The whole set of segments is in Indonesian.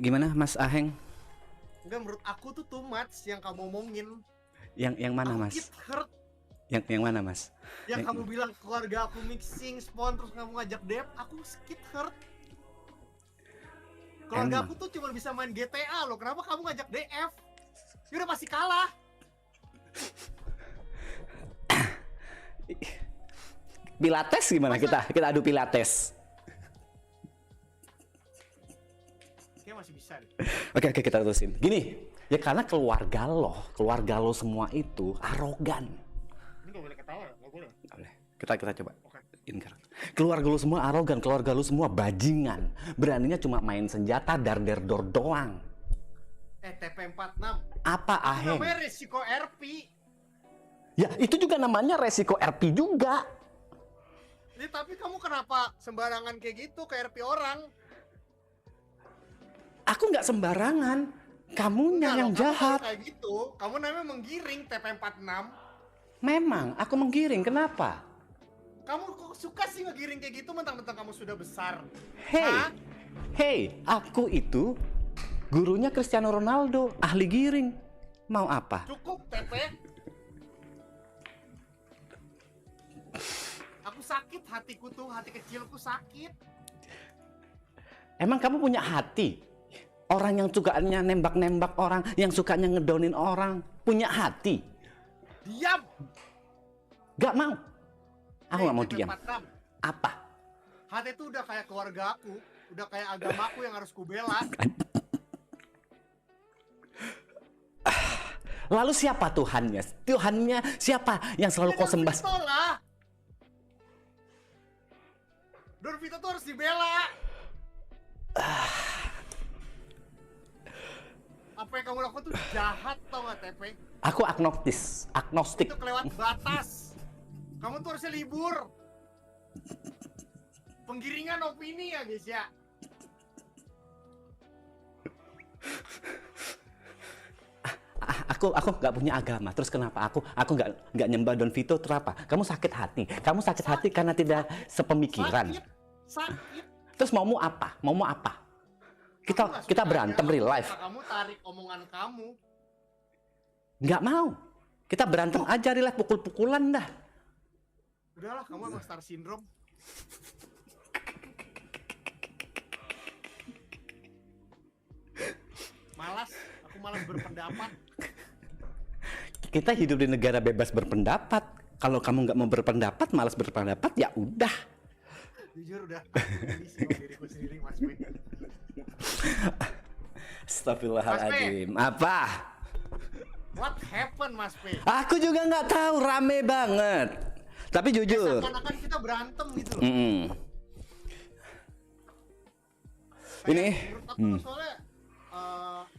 Gimana Mas Aheng? Enggak, menurut aku tuh too much yang kamu omongin. Yang mana Aku Mas? get hurt. Yang mana Mas? Yang kamu bilang keluarga aku mixing spawn terus kamu ngajak Dep, aku get hurt. Keluarga aku tuh cuma bisa main GTA loh, kenapa kamu ngajak DF? Ya udah pasti kalah. Pilates gimana? Masa? Kita adu Pilates. Kayaknya masih bisa deh. Oke, kita terusin. Gini, ya karena keluarga lo semua itu arogan. Ini gak boleh ketawa, gak boleh. Nggak boleh. Kita coba. Oke. Keluarga lo semua arogan, keluarga lo semua bajingan. Beraninya cuma main senjata dar-der-dor doang. TP46. Apa Aheng? Namanya resiko RP. Ya, itu juga namanya resiko RP juga. Ya, tapi kamu kenapa sembarangan kayak gitu ke RP orang? Aku nggak sembarangan. Kamunya yang jahat. Kayak gitu, kamu namanya menggiring TP46. Memang, aku menggiring. Kenapa? Kamu kok suka sih ngegiring kayak gitu mentang-mentang kamu sudah besar? Hey, aku itu gurunya Cristiano Ronaldo, ahli giring. Mau apa? Cukup, TP. Aku sakit, hatiku tuh, hati kecilku sakit. Emang kamu punya hati? Orang yang sukanya nembak-nembak orang, yang sukanya ngedownin orang, punya hati? Diam! Gak mau. Aku gak mau diam. TP46. Apa? Hati itu udah kayak keluarga aku, udah kayak agamaku yang harus kubela. Lalu siapa Tuhannya? Tuhannya siapa yang selalu kau sembah? Don Vito lah. Don Vito tuh harus dibela. Apa yang kamu lakukan tuh jahat, tau gak TP? Aku agnostik. Itu kelewat batas. Kamu tuh harusnya libur. Penggiringan opini ya guys ya. Aku nggak punya agama. Terus kenapa aku nggak nyembah Don Vito? Terus apa? Kamu sakit hati. Kamu sakit hati karena tidak sepemikiran. Sakit. Terus maumu apa? Maumu apa? Kita berantem real life. Kamu tarik omongan kamu. Nggak mau. Kita berantem aja real life, pukul-pukulan dah. Udahlah, kamu emang star syndrome. Malas, aku malas berpendapat. Kita hidup di negara bebas berpendapat. Kalau kamu nggak mau berpendapat, malas berpendapat, ya udah. Jujur udah, ini sih diriku sendiri, Mas P. Astagfirullahaladzim. Apa? What happened, Mas P? Aku juga nggak tahu, rame banget. Tapi jujur. Seakan-akan kita berantem gitu loh. Ini. Menurut aku soalnya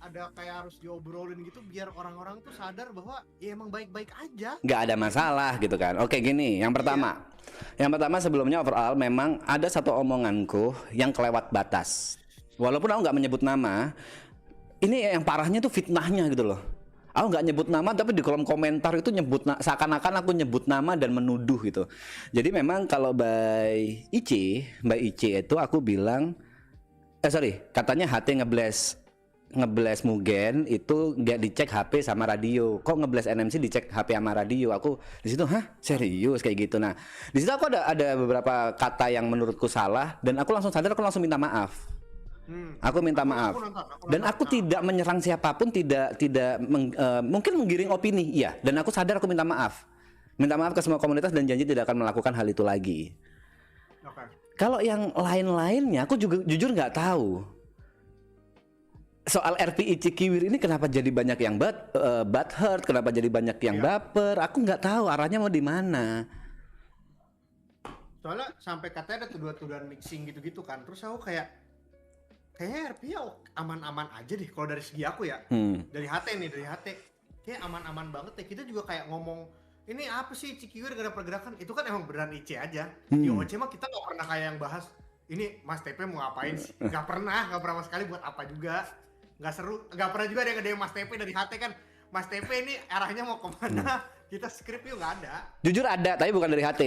ada kayak harus diobrolin gitu biar orang-orang tuh sadar bahwa ya emang baik-baik aja. Nggak ada masalah gitu kan. Oke gini, yang pertama sebelumnya overall memang ada satu omonganku yang kelewat batas. Walaupun aku nggak menyebut nama, ini yang parahnya tuh fitnahnya gitu loh. Aku nggak nyebut nama tapi di kolom komentar itu seakan-akan aku nyebut nama dan menuduh gitu. Jadi memang kalau Mbak Ici itu aku bilang, katanya HT ngeblast Mugen itu nggak dicek HP sama radio. Kok ngeblast NMC dicek HP sama radio? Aku di situ, serius kayak gitu. Nah, di situ aku ada beberapa kata yang menurutku salah dan aku langsung sadar, aku langsung minta maaf. Aku minta maaf. Dan aku tidak menyerang siapapun, mungkin menggiring opini, iya. Dan aku sadar, aku minta maaf. Minta maaf ke semua komunitas dan janji tidak akan melakukan hal itu lagi. Kalau yang lain-lainnya, aku juga jujur nggak tahu. Soal RPI Cikiwir ini kenapa jadi banyak yang butthurt, kenapa jadi banyak yang baper? Aku nggak tahu arahnya mau di mana. Soalnya sampai katanya ada tuduhan-tuduhan mixing gitu-gitu kan. Terus aku kayaknya RP ya aman-aman aja deh kalau dari segi aku ya. Dari HT kayak aman-aman banget ya. Kita juga kayak ngomong, ini apa sih Cikiwir gak ada pergerakan? Itu kan emang beneran IC aja. Di OC mah kita gak pernah kayak yang bahas, ini Mas TP mau ngapain sih? Gak pernah sama sekali, buat apa juga. Gak seru, gak pernah juga ada yang Mas TP dari HT kan. Mas TP ini arahnya mau kemana? Kita skrip yuk, gak ada. Jujur ada, tapi bukan dari HT.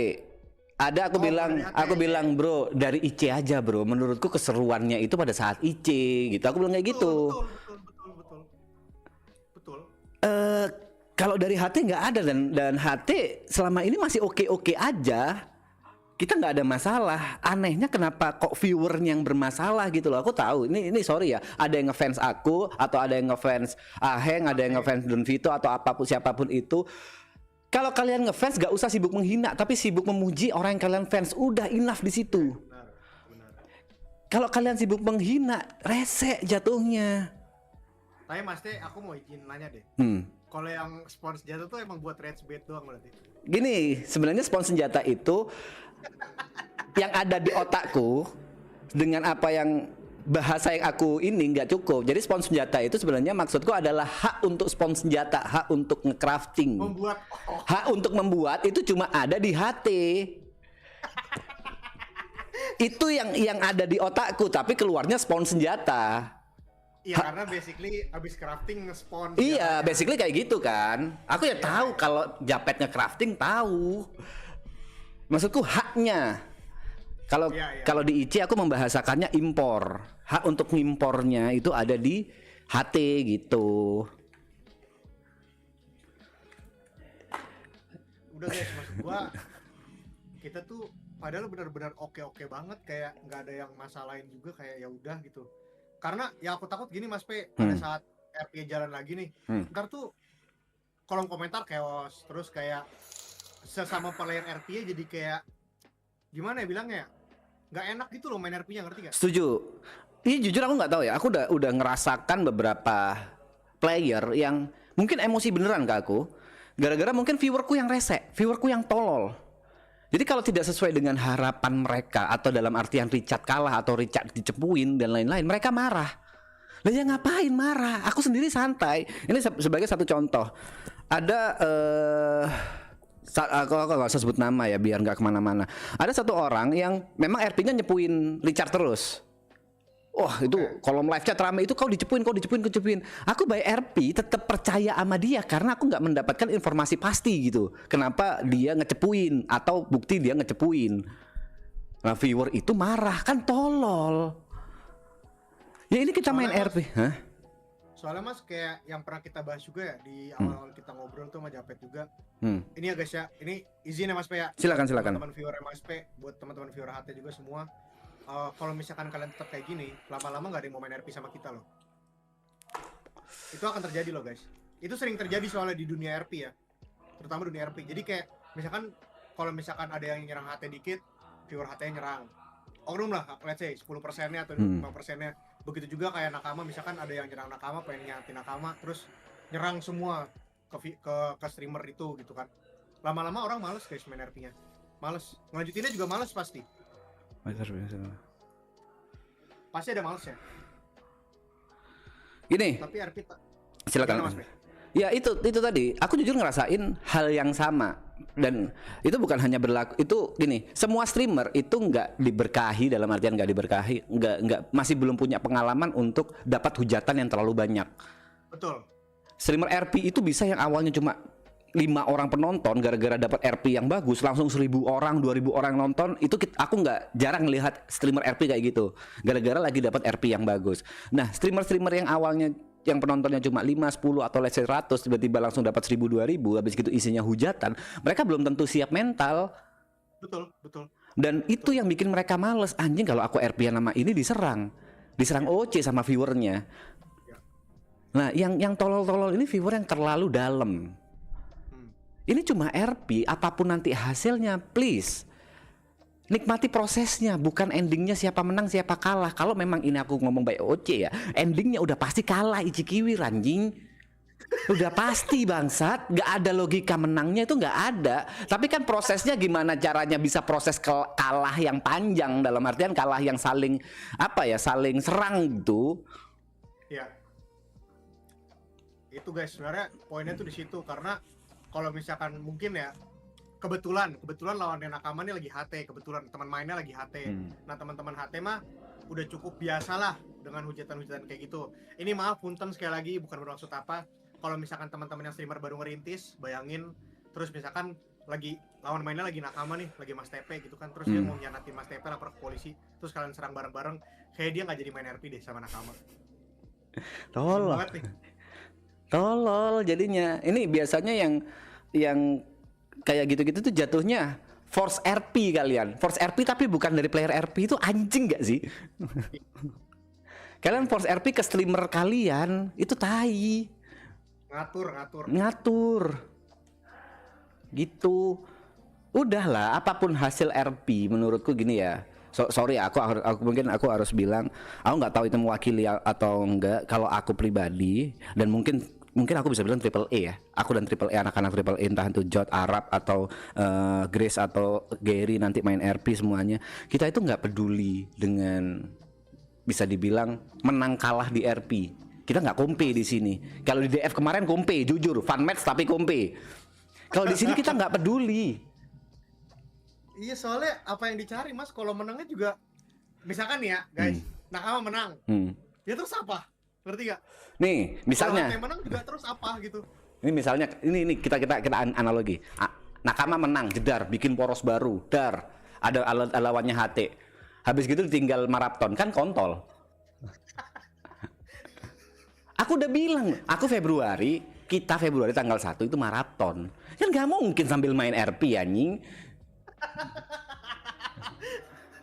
Ada aku Oh, bilang, dari HT. aku bilang bro dari IC aja bro. Menurutku keseruannya itu pada saat IC gitu. Aku bilang kayak Betul, gitu. betul, betul, betul, betul. Betul. Eh kalau dari HT nggak ada dan HT selama ini masih oke-oke aja. Kita nggak ada masalah. Anehnya kenapa kok viewernya yang bermasalah gitu loh. Aku tahu. Ini sorry ya. Ada yang ngefans aku atau ada yang ngefans Aheng, ada yang ngefans Don Vito atau apapun siapapun itu. Kalau kalian ngefans gak usah sibuk menghina, tapi sibuk memuji orang yang kalian fans. Udah enough di situ. Benar, benar. Kalau kalian sibuk menghina, rese jatuhnya. Tapi Mas Teh, aku mau izin nanya deh. Kalau yang spons senjata tuh emang buat rage bait doang berarti? Gini, sebenarnya spons senjata itu yang ada di otakku dengan apa yang bahasa yang aku ini nggak cukup. Jadi spons senjata itu sebenarnya maksudku adalah hak untuk spons senjata, hak untuk nge-crafting. Membuat Hak untuk membuat itu cuma ada di HT. Itu yang ada di otakku, tapi keluarnya spons senjata. Iya, karena basically abis crafting nge-spawn. Iya, basically kayak gitu kan. Aku ya tahu kalau Japetnya crafting tahu. Maksudku haknya. Kalau Iya. kalau di IC aku membahasakannya impor. Hak untuk ngimpornya itu ada di HT gitu. Udah guys, maksud gua kita tuh padahal benar-benar oke-oke banget, kayak nggak ada yang masalahin juga, kayak ya udah gitu. Karena ya aku takut gini Mas P, pada saat RP jalan lagi nih, ntar tuh kolom komentar chaos, terus kayak sesama player RP jadi kayak gimana ya bilangnya, nggak enak gitu loh main RP-nya, ngerti gak? Setuju. Ini jujur aku nggak tahu ya. Aku udah ngerasakan beberapa player yang mungkin emosi beneran ke aku. Gara-gara mungkin viewerku yang rese, viewerku yang tolol. Jadi kalau tidak sesuai dengan harapan mereka atau dalam artian Richard kalah atau Richard dicepuin dan lain-lain, mereka marah. Lah ya ngapain marah? Aku sendiri santai. Ini sebagai satu contoh. Ada aku gak usah sebut nama ya biar nggak kemana-mana. Ada satu orang yang memang RP-nya nyepuin Richard terus. Wah itu kolom live chat rame itu kau dicepuin. Aku by RP tetap percaya sama dia karena aku nggak mendapatkan informasi pasti gitu. Kenapa dia ngecepuin atau bukti dia ngecepuin. Nah viewer itu marah kan tolol. Ya ini kita main RP. Hah? Soalnya Mas kayak yang pernah kita bahas juga ya di awal-awal kita ngobrol tuh sama Japet juga. Ini ya guys ya, ini izin ya Mas P ya. Silakan. Teman-teman viewer Mas P, buat teman-teman viewer HT juga semua. Kalau misalkan kalian tetap kayak gini, lama-lama nggak ada yang mau main RP sama kita loh. Itu akan terjadi loh guys. Itu sering terjadi soalnya di dunia RP ya, terutama dunia RP. Jadi kayak misalkan kalau misalkan ada yang nyerang HT dikit, viewer HT nyerang. Oknum lah, let's say 10%-nya atau 5%-nya. Begitu juga kayak nakama, misalkan ada yang nyerang nakama, pengen nyatin nakama, terus nyerang semua ke streamer itu gitu kan. Lama-lama orang males guys main RP-nya. Males. Ngelanjutinnya juga males pasti. Pasti ada males ya. Gini, Tapi RP silakan. Mas P? Ya itu tadi. Aku jujur ngerasain hal yang sama dan itu bukan hanya berlaku. Itu gini, semua streamer itu nggak diberkahi dalam artian nggak diberkahi, nggak masih belum punya pengalaman untuk dapat hujatan yang terlalu banyak. Betul. Streamer RP itu bisa yang awalnya cuma 5 orang penonton gara-gara dapat RP yang bagus langsung 1.000 orang, 2.000 orang nonton. Itu aku nggak jarang lihat streamer RP kayak gitu. Gara-gara lagi dapat RP yang bagus. Nah, streamer-streamer yang awalnya yang penontonnya cuma 5, 10 atau let's say 100 tiba-tiba langsung dapat 1.000, 2.000 habis gitu isinya hujatan, mereka belum tentu siap mental. Betul. Dan itu yang bikin mereka males. Anjing kalau aku RP nama ini diserang OC sama viewernya. Nah, yang tolol-tolol ini viewer yang terlalu dalam. Ini cuma RP, apapun nanti hasilnya, please nikmati prosesnya, bukan endingnya siapa menang siapa kalah. Kalau memang ini aku ngomong baik OC ya, endingnya udah pasti kalah Ichikiwir anjing. Udah pasti bangsat, nggak ada logika menangnya itu nggak ada. Tapi kan prosesnya gimana caranya bisa proses kalah yang panjang, dalam artian kalah yang saling saling serang gitu. Ya. Itu guys, sebenarnya poinnya tuh di situ, karena kalau misalkan mungkin ya kebetulan lawannya nakama ini lagi HT, kebetulan teman mainnya lagi HT. Nah teman-teman HT mah udah cukup biasa lah dengan hujatan-hujatan kayak gitu. Ini maaf punten sekali lagi, bukan bermaksud apa. Kalau misalkan teman-teman yang streamer baru ngerintis, bayangin terus misalkan lagi lawan mainnya lagi nakama nih, lagi Mas Tepe gitu kan, terus dia mau nyanati Mas Tepe lapor ke polisi, terus kalian serang bareng-bareng, kayak dia nggak jadi main RP deh sama nakama. Tolol. Tolol jadinya. Ini biasanya yang kayak gitu-gitu tuh jatuhnya force RP kalian. Force RP tapi bukan dari player RP, itu anjing gak sih? Kalian force RP ke streamer kalian, itu tai. Ngatur. Gitu. Udahlah, apapun hasil RP menurutku gini ya. Sorry, aku mungkin aku harus bilang, aku nggak tahu itu mewakili atau enggak. Kalau aku pribadi, dan mungkin aku bisa bilang triple E ya. Aku dan triple E, anak-anak triple E, entah itu Jot, Arab atau Grace atau Gary nanti main RP semuanya. Kita itu nggak peduli dengan, bisa dibilang menang kalah di RP. Kita nggak kompe di sini. Kalau di DF kemarin kompe, jujur, fun match tapi kompe. Kalau di sini kita nggak peduli. Iya, soalnya apa yang dicari Mas, kalau menangnya juga, misalkan nih ya guys, nakama menang, ya terus apa? Ngerti gak? Nih, misalnya kalau menang juga terus apa gitu? Ini misalnya, ini kita analogi. Nakama menang, jedar, bikin poros baru, dar, ada lawannya HT. Habis gitu tinggal maraton, kan kontol. Aku udah bilang, kita Februari tanggal 1 itu maraton. Kan gak mungkin sambil main RP anjing.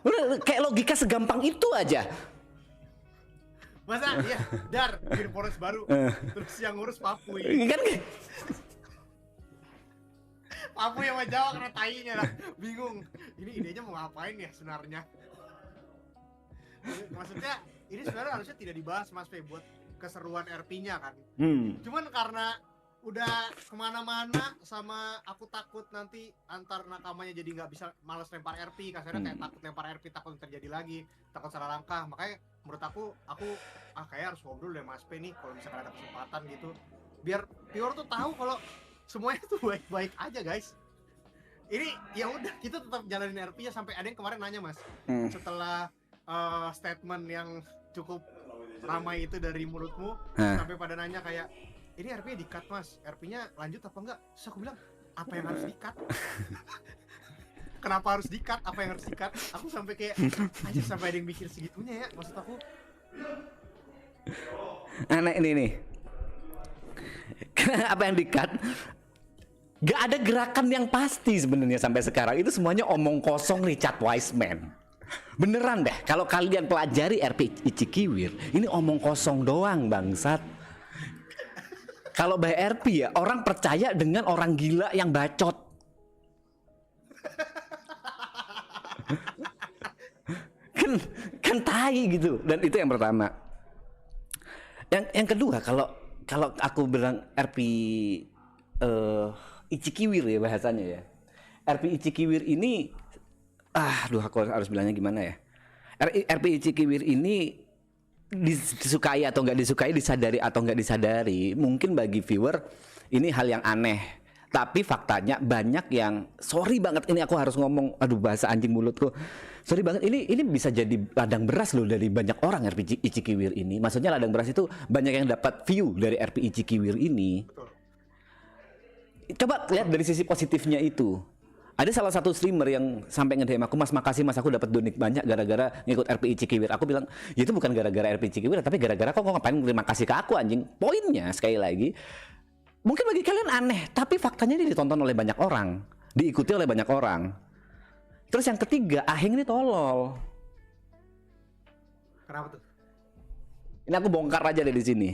Udah kayak logika segampang itu aja. Masa iya, dar bikin poros baru, terus yang ngurus Papuy. Kan Papuy sama Jawa karena tainya lah, bingung. Ini idenya mau ngapain ya sebenarnya? Maksudnya ini sebenarnya harusnya tidak dibahas Mas Fe buat keseruan RP-nya kan. Cuman karena udah kemana-mana sama aku takut nanti antar nakamanya jadi nggak bisa, malas lempar RP, kasarnya kayak takut lempar RP, takut terjadi lagi, takut salah langkah. Makanya menurut aku kayak harus ngobrol deh Mas P nih kalau misalkan ada kesempatan gitu, biar viewer tuh tahu kalau semuanya tuh baik-baik aja guys. Ini ya udah kita tetap jalanin RP-nya sampai ada yang kemarin nanya Mas, setelah statement yang cukup ramai itu dari mulutmu, sampai pada nanya kayak, ini RP-nya di-cut Mas, RP-nya lanjut apa enggak? Terus aku bilang, apa yang harus di-cut? Kenapa harus di-cut? Apa yang harus di-cut? Aku sampai kayak, aja sampai ada yang mikir segitunya ya, maksud aku. Aneh ini nih. Apa yang di-cut? Gak ada gerakan yang pasti sebenarnya sampai sekarang. Itu semuanya omong kosong Richard Wiseman. Beneran deh, kalau kalian pelajari RP Ichikiwir, ini omong kosong doang bangsat. Kalau by RP ya, orang percaya dengan orang gila yang bacot. kan tai gitu. Dan itu yang pertama. Yang kedua, kalau aku bilang RP Ichikiwir ya bahasanya ya. RP Ichikiwir ini, aku harus bilangnya gimana ya? RP Ichikiwir ini disukai atau nggak disukai, disadari atau nggak disadari, mungkin bagi viewer ini hal yang aneh. Tapi faktanya banyak yang, sorry banget ini aku harus ngomong, aduh bahasa anjing mulutku. Sorry banget, ini bisa jadi ladang beras loh dari banyak orang RP Ichikiwir ini. Maksudnya ladang beras itu banyak yang dapat view dari RP Ichikiwir ini. Coba lihat dari sisi positifnya itu. Ada salah satu streamer yang sampai nge-DM aku, Mas makasih Mas, aku dapat donate banyak gara-gara ngikut RP Ichikiwir. Aku bilang, ya itu bukan gara-gara RP Ichikiwir, tapi gara-gara kok ngapain terima kasih ke aku anjing. Poinnya sekali lagi, mungkin bagi kalian aneh, tapi faktanya ini ditonton oleh banyak orang, diikuti oleh banyak orang. Terus yang ketiga, Aheng ini tolol. Kenapa tuh? Ini aku bongkar aja dari sini.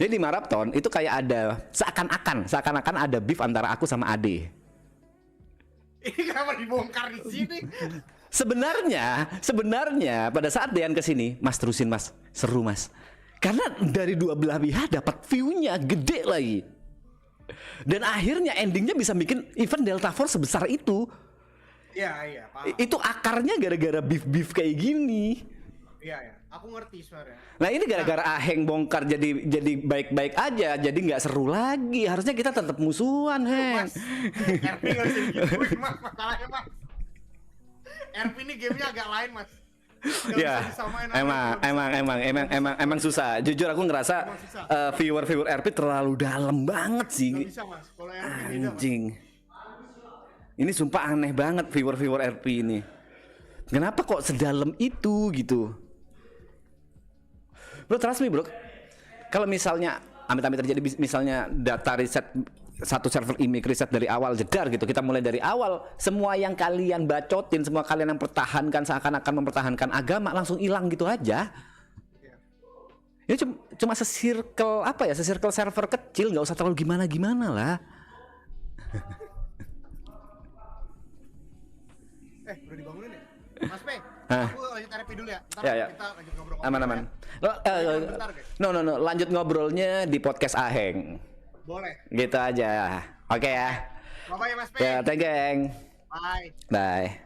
Jadi di maraton itu kayak ada seakan-akan ada beef antara aku sama Ade. Ini kenapa dibongkar di sini? Sebenarnya pada saat Dean kesini, Mas terusin Mas, seru Mas. Karena dari dua belah pihak dapat view-nya gede lagi. Dan akhirnya endingnya bisa bikin event Delta Force sebesar itu. Iya, paham. Itu akarnya gara-gara beef kayak gini. Iya, aku ngerti sebenarnya. Nah ini gara-gara Aheng bongkar jadi baik-baik aja, jadi nggak seru lagi. Harusnya kita tetap musuhan, Heng. Mas, RP nggak bisa digituin Mas, masalahnya Mas. RP ini gamenya agak lain Mas. Ya, emang susah. Jujur aku ngerasa viewer RP terlalu dalam banget sih. Gak bisa Mas, kalau RP beda Mas. Anjing. Ini sumpah aneh banget viewer RP ini. Kenapa kok sedalam itu gitu? Bro, trust me bro. Kalau misalnya amit-amit terjadi misalnya data riset satu server imig riset dari awal jedar gitu, kita mulai dari awal, semua yang kalian bacotin, semua kalian yang pertahankan seakan-akan mempertahankan agama langsung hilang gitu aja. Ini cuma sesirkel apa ya, sesirkel server kecil, nggak usah terlalu gimana-gimana lah. Udah dibangunin ya? Mas P, aku lanjut terapi dulu ya. Ntar Ya. kita lanjut ngobrol. Aman. Bentar, guys. No, lanjut ngobrolnya di podcast Aheng. Boleh. Gitu aja. Oke ya. Bye-bye ya Mas P. Ya, thank you, Eng. Bye. Bye.